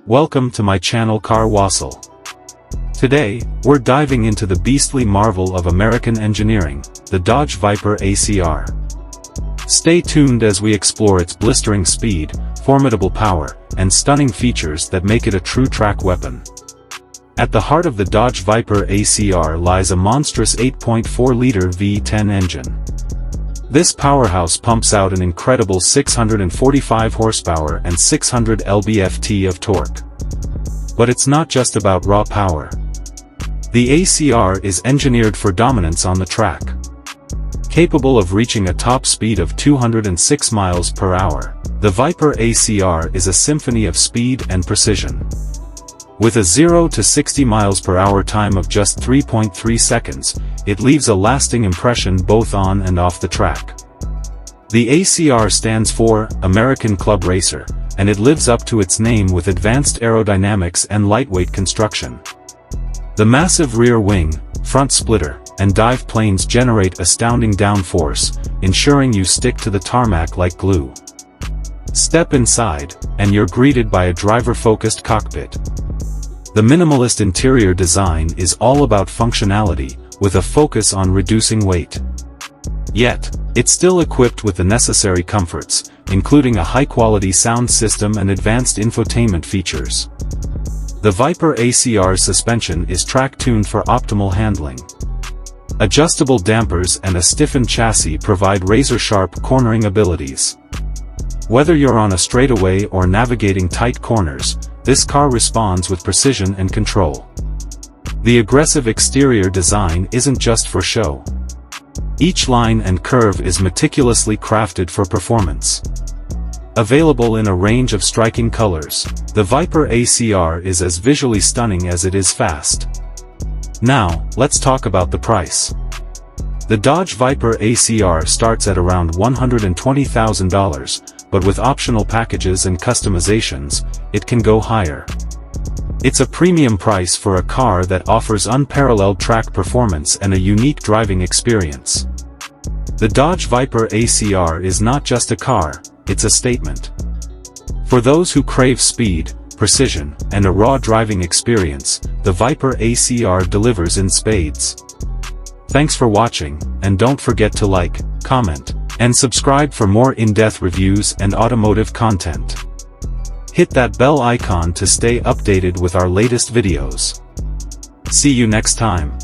Welcome to my channel Car Wostl. Today, we're diving into the beastly marvel of American engineering, the Dodge Viper ACR. Stay tuned as we explore its blistering speed, formidable power, and stunning features that make it a true track weapon. At the heart of the Dodge Viper ACR lies a monstrous 8.4-liter V10 engine. This powerhouse pumps out an incredible 645 horsepower and 600 lb-ft of torque. But it's not just about raw power. The ACR is engineered for dominance on the track. Capable of reaching a top speed of 206 miles per hour, the Viper ACR is a symphony of speed and precision. With a 0 to 60 miles per hour time of just 3.3 seconds, it leaves a lasting impression both on and off the track. The ACR stands for American Club Racer, and it lives up to its name with advanced aerodynamics and lightweight construction. The massive rear wing, front splitter, and dive planes generate astounding downforce, ensuring you stick to the tarmac like glue. Step inside, and you're greeted by a driver-focused cockpit. The minimalist interior design is all about functionality, with a focus on reducing weight. Yet, it's still equipped with the necessary comforts, including a high-quality sound system and advanced infotainment features. The Viper ACR's suspension is track-tuned for optimal handling. Adjustable dampers and a stiffened chassis provide razor-sharp cornering abilities. Whether you're on a straightaway or navigating tight corners, this car responds with precision and control. The aggressive exterior design isn't just for show. Each line and curve is meticulously crafted for performance. Available in a range of striking colors, the Viper ACR is as visually stunning as it is fast. Now, let's talk about the price. The Dodge Viper ACR starts at around $120,000, but with optional packages and customizations, it can go higher. It's a premium price for a car that offers unparalleled track performance and a unique driving experience. The Dodge Viper ACR is not just a car, it's a statement. For those who crave speed, precision, and a raw driving experience, the Viper ACR delivers in spades. Thanks for watching, and don't forget to like, comment, and subscribe for more in-depth reviews and automotive content. Hit that bell icon to stay updated with our latest videos. See you next time.